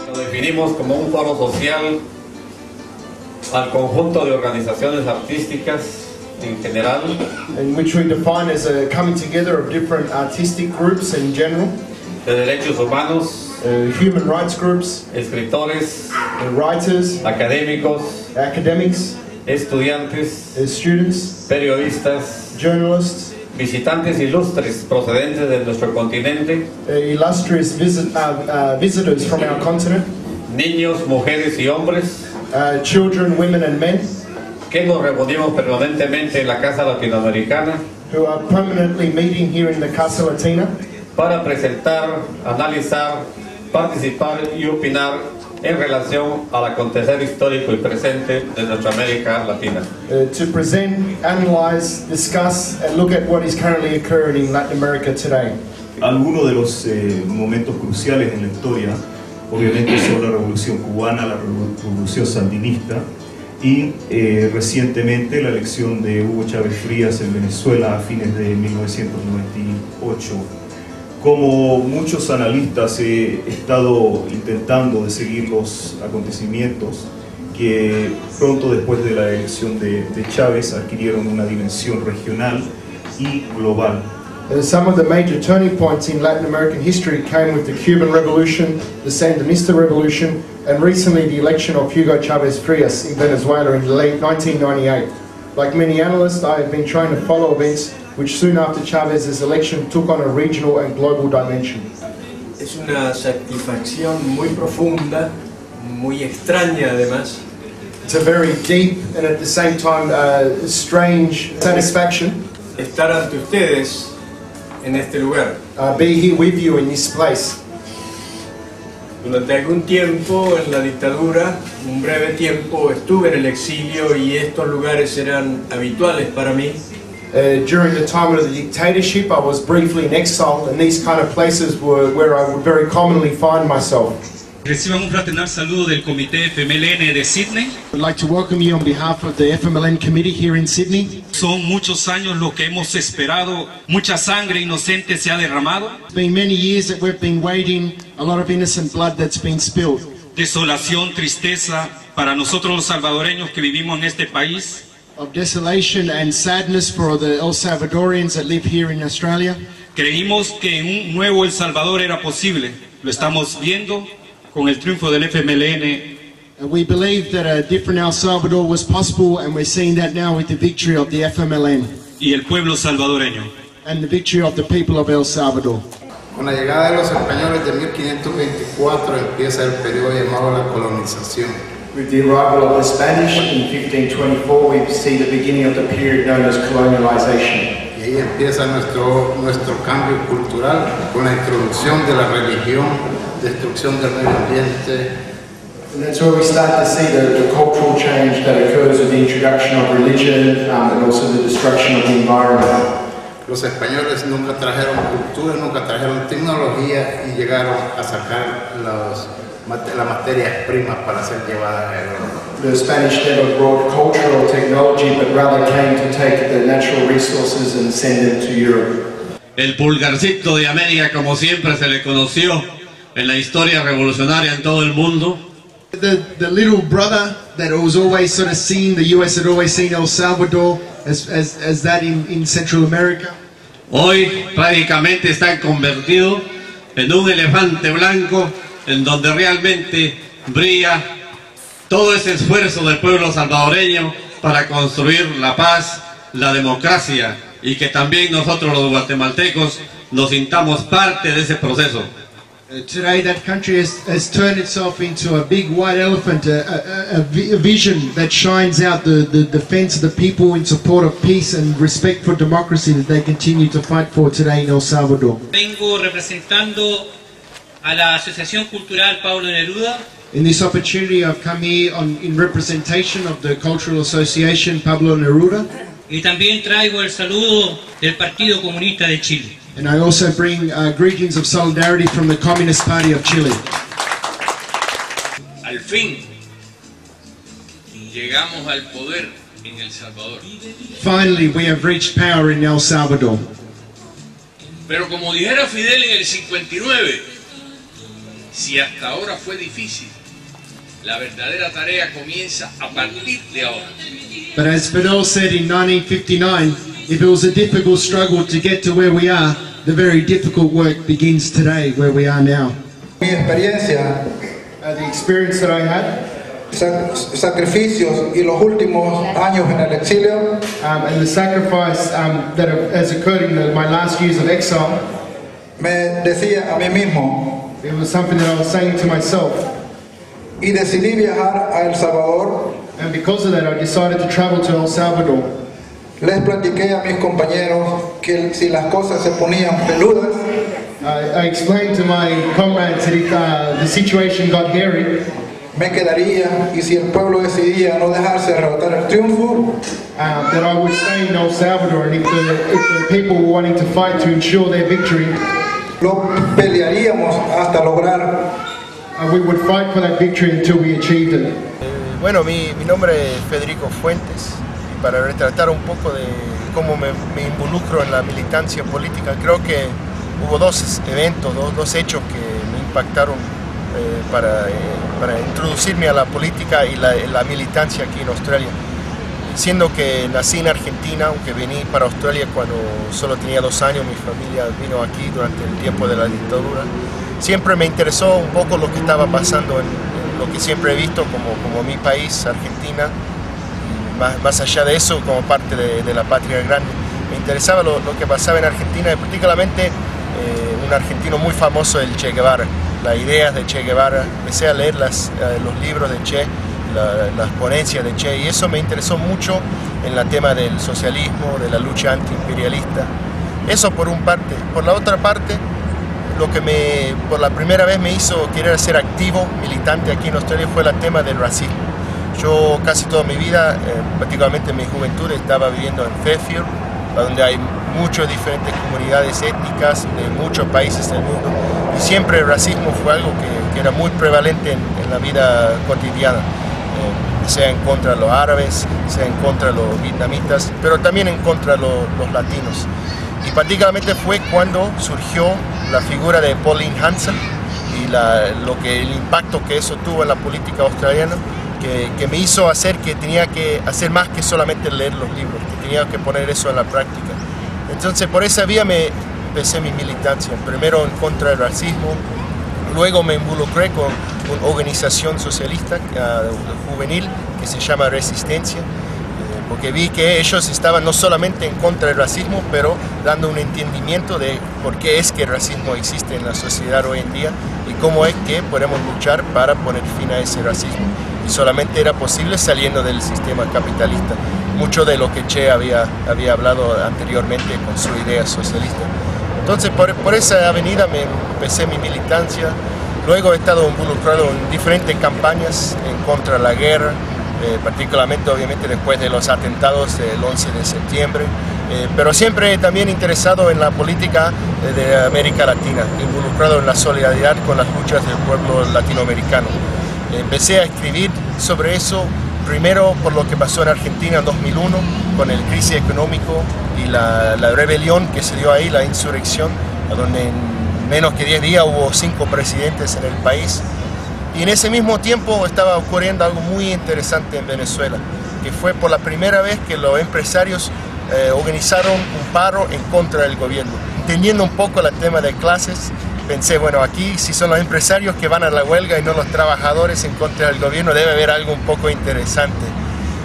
Lo definimos como un foro social al conjunto de organizaciones artísticas en general, in which we define as a coming together of different artistic groups in general, de derechos humanos, human rights groups, escritores, writers, académicos, academics, estudiantes, students, periodistas, journalists, visitantes ilustres procedentes de nuestro continente, illustrious visitors from our continent, niños, mujeres y hombres, children, women and men, que nos reunimos permanentemente en la Casa Latinoamericana who are permanently meeting here in the Casa Latina para presentar, analizar, participar y opinar en relación al acontecer histórico y presente de nuestra América Latina. To present, analyze, discuss and look at what is currently occurring in Latin America today. Algunos de los momentos cruciales en la historia, obviamente son la Revolución Cubana, la Revolución Sandinista y recientemente la elección de Hugo Chávez Frías en Venezuela a fines de 1998. Como muchos analistas he estado intentando de seguir los acontecimientos que pronto después de la elección de Chávez adquirieron una dimensión regional y global. Some of the major turning points in Latin American history came with the Cuban Revolution, the Sandinista Revolution, and recently the election of Hugo Chávez Frías in Venezuela in late 1998. Like many analysts, I have been trying to follow events which soon after Chávez's election took on a regional and global dimension. Es una satisfacción muy profunda, muy extraña además. It's a very deep and at the same time strange satisfaction. Estar ante ustedes en este lugar. Be here with you in this place. Durante algún tiempo en la dictadura, un breve tiempo, estuve en el exilio y estos lugares eran habituales para mí. During the time of the dictatorship, I was briefly in exile, and these kind of places were where I would very commonly find myself. Reciban un fraternal saludo del Comité FMLN de Sydney. I'd like to welcome you on behalf of the FMLN committee here in Sydney. Son muchos años lo que hemos esperado, mucha sangre inocente se ha derramado. It's been many years that we've been waiting, a lot of innocent blood that's been spilled. Desolación, tristeza para nosotros los salvadoreños que vivimos en este país. Of desolation and sadness for the El Salvadorians that live here in Australia. Creímos que un nuevo El Salvador era posible. Lo estamos viendo con el triunfo del FMLN. We believed that a different El Salvador was possible, and we're seeing that now with the victory of the FMLN. Y el pueblo salvadoreño. And the victory of the people of El Salvador. Con la llegada de los españoles de 1524 empieza el periodo llamado la colonización. With the arrival of the Spanish in 1524, we see the beginning of the period known as colonialization. Y ahí empieza nuestro cambio cultural con la introducción de la religión, destrucción del medio ambiente. And that's where we start to see the cultural change that occurs with the introduction of religion and also the destruction of the environment. Los españoles nunca trajeron cultura, nunca trajeron tecnología y llegaron a sacar las materias primas para ser llevadas a Europa. The Spanish never brought culture or technology, but rather came to take the natural resources and send them to Europe. El pulgarcito de América, como siempre se le conoció en la historia revolucionaria en todo el mundo. The little brother that was always sort of seen, the US had always seen El Salvador as that in Central America. Hoy prácticamente está convertido en un elefante blanco en donde realmente brilla todo ese esfuerzo del pueblo salvadoreño para construir la paz, la democracia y que también nosotros los guatemaltecos nos sintamos parte de ese proceso. Today that country has turned itself into a big white elephant, a vision that shines out the defense of the people in support of peace and respect for democracy that they continue to fight for today in El Salvador. Vengo representando a la Asociación Cultural Pablo Neruda. In this opportunity I've come here in representation of the Cultural Association Pablo Neruda. Y también traigo el saludo del Partido Comunista de Chile. And I also bring greetings of solidarity from the Communist Party of Chile. Al fin, llegamos al poder en El Salvador. Finally, we have reached power in El Salvador. Pero como dijera Fidel en el 59, si hasta ahora fue difícil, la verdadera tarea comienza a partir de ahora. But as Fidel said in 1959, if it was a difficult struggle to get to where we are, the very difficult work begins today, where we are now. Mi experiencia, the experience that I had, sacrificios y los últimos años en el exilio, and the sacrifice that has occurred in my last years of exile, me decía a mí mismo, it was something that I was saying to myself. Y decidí viajar a El Salvador. And because of that, I decided to travel to El Salvador. Les platiqué a mis compañeros que si las cosas se ponían peludas, I explained to my comrades that if the situation got hairy, me quedaría, y si el pueblo decidía no dejarse arrebatar el triunfo, that I would stay in El Salvador, and if the people were wanting to fight to ensure their victory, lo pelearíamos hasta lograr. We would fight for that victory until we achieved it. Bueno, mi nombre es Federico Fuentes, y para retratar un poco de cómo me involucro en la militancia política, creo que hubo dos eventos, dos hechos que me impactaron para introducirme a la política y la militancia aquí en Australia. Siendo que nací en Argentina, aunque vine para Australia cuando solo tenía 2 años, mi familia vino aquí durante el tiempo de la dictadura. Siempre me interesó un poco lo que estaba pasando en lo que siempre he visto como mi país, Argentina, y más allá de eso, como parte de la patria grande. Me interesaba lo que pasaba en Argentina, y particularmente un argentino muy famoso, el Che Guevara, las ideas de Che Guevara. Empecé a leer los libros de Che, las ponencias de Che, y eso me interesó mucho en el tema del socialismo, de la lucha antiimperialista. Eso por una parte. Por la otra parte, lo que por la primera vez me hizo querer ser activo, militante aquí en Australia, fue el tema del racismo. Yo casi toda mi vida, particularmente en mi juventud, estaba viviendo en Fairfield, donde hay muchas diferentes comunidades étnicas de muchos países del mundo, y siempre el racismo fue algo que era muy prevalente en la vida cotidiana, sea en contra de los árabes, sea en contra de los vietnamitas, pero también en contra de los latinos. Y particularmente fue cuando surgió la figura de Pauline Hanson y el impacto que eso tuvo en la política australiana, que me hizo hacer que tenía que hacer más que solamente leer los libros, que tenía que poner eso en la práctica. Entonces por esa vía me empecé mi militancia, primero en contra del racismo, luego me involucré con una organización socialista juvenil que se llama Resistencia, porque vi que ellos estaban no solamente en contra del racismo, pero dando un entendimiento de por qué es que el racismo existe en la sociedad hoy en día y cómo es que podemos luchar para poner fin a ese racismo. Y solamente era posible saliendo del sistema capitalista, mucho de lo que Che había hablado anteriormente con su idea socialista. Entonces por esa avenida me empecé mi militancia. Luego he estado involucrado en diferentes campañas en contra de la guerra, particularmente obviamente después de los atentados del 11 de septiembre, pero siempre también interesado en la política de América Latina, involucrado en la solidaridad con las luchas del pueblo latinoamericano. Empecé a escribir sobre eso, primero por lo que pasó en Argentina en 2001, con el crisis económico y la rebelión que se dio ahí, la insurrección, donde en menos que 10 días hubo 5 presidentes en el país. Y en ese mismo tiempo estaba ocurriendo algo muy interesante en Venezuela, que fue por la primera vez que los empresarios organizaron un paro en contra del gobierno. Entendiendo un poco el tema de clases, pensé, bueno, aquí si son los empresarios que van a la huelga y no los trabajadores en contra del gobierno, debe haber algo un poco interesante.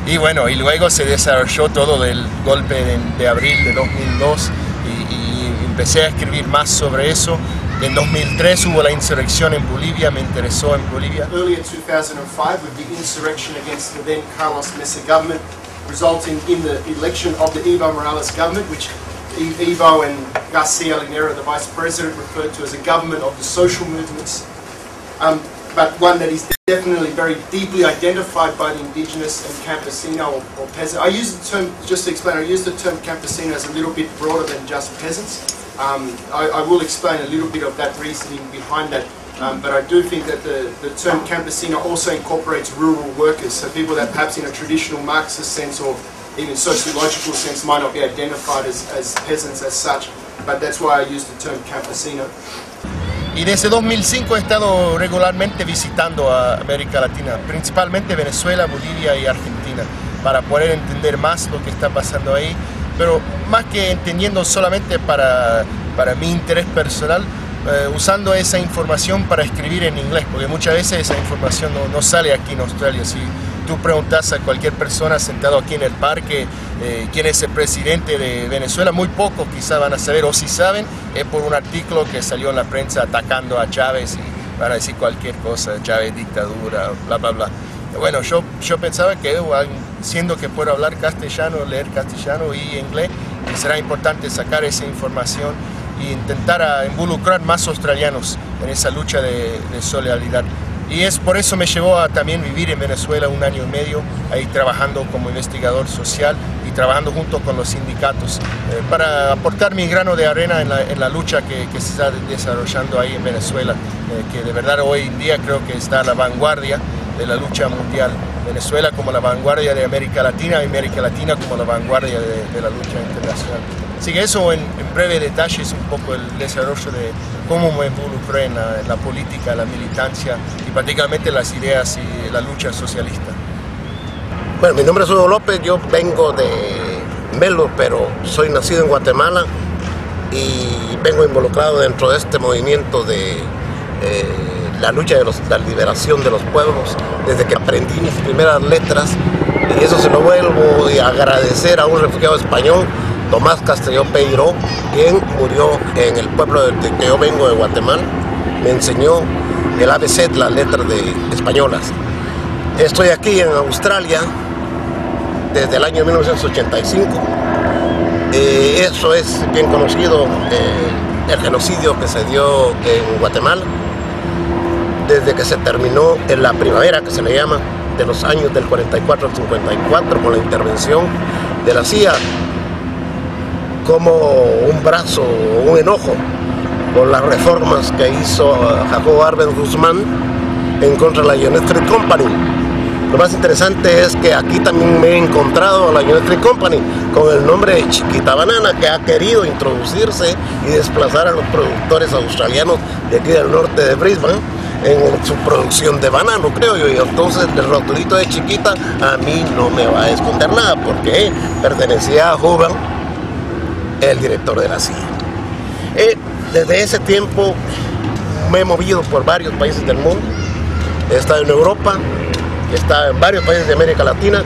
Y bueno, y luego se desarrolló todo del golpe de abril de 2002 y empecé a escribir más sobre eso. En 2003 hubo la insurrección en Bolivia, me interesó en Bolivia. Early in 2005 with the insurrection against the then Carlos Mesa government, resulting in the election of the Evo Morales government, which Evo and Garcia Linera, the vice president, referred to as a government of the social movements, but one that is definitely very deeply identified by the indigenous and campesino or peasant. I use the term, just to explain, I use the term campesino as a little bit broader than just peasants. I will explain a little bit of that reasoning behind that, but I do think that the term campesino also incorporates rural workers, so people that perhaps in a traditional Marxist sense or even sociological sense might not be identified as peasants as such. but that's why I use the term campesino. Y desde 2005 he estado regularmente visitando a América Latina, principalmente Venezuela, Bolivia y Argentina, para poder entender más lo que está pasando ahí, pero más que entendiendo solamente para mi interés personal, usando esa información para escribir en inglés, porque muchas veces esa información no sale aquí en Australia. Si tú preguntas a cualquier persona sentado aquí en el parque quién es el presidente de Venezuela, muy pocos quizá van a saber, o si saben, es por un artículo que salió en la prensa atacando a Chávez y van a decir cualquier cosa, Chávez dictadura, bla bla bla. Bueno, yo pensaba que siendo que puedo hablar castellano, leer castellano y inglés, será importante sacar esa información e intentar involucrar más australianos en esa lucha de solidaridad. Y es por eso me llevó a también vivir en Venezuela 1 año y medio, ahí trabajando como investigador social y trabajando junto con los sindicatos, para aportar mi grano de arena en la lucha que se está desarrollando ahí en Venezuela, que de verdad hoy en día creo que está a la vanguardia de la lucha mundial. Venezuela como la vanguardia de América Latina y América Latina como la vanguardia de la lucha internacional. Así que eso en breve detalle es un poco el desarrollo de cómo me involucré en la política, la militancia y prácticamente las ideas y la lucha socialista. Bueno, mi nombre es Hugo López, yo vengo de Melo, pero soy nacido en Guatemala y vengo involucrado dentro de este movimiento de la lucha de la liberación de los pueblos desde que aprendí mis primeras letras, y eso se lo vuelvo a agradecer a un refugiado español, Tomás Castellón Peiró, quien murió en el pueblo del que yo vengo, de Guatemala. Me enseñó el ABC, las letras españolas. Estoy aquí en Australia desde el año 1985. Eso es bien conocido, el genocidio que se dio en Guatemala, desde que se terminó en la primavera, que se le llama, de los años del 44 al 54, con la intervención de la CIA, como un brazo, un enojo por las reformas que hizo Jacobo Arbenz Guzmán en contra de la United Fruit Company. Lo más interesante es que aquí también me he encontrado a la United Fruit Company con el nombre de Chiquita Banana, que ha querido introducirse y desplazar a los productores australianos de aquí del norte de Brisbane en su producción de banano, creo yo. Y entonces el rotulito de Chiquita a mí no me va a esconder nada, porque pertenecía a Hugo, el director de la CIA. Desde ese tiempo me he movido por varios países del mundo. He estado en Europa, he estado en varios países de América Latina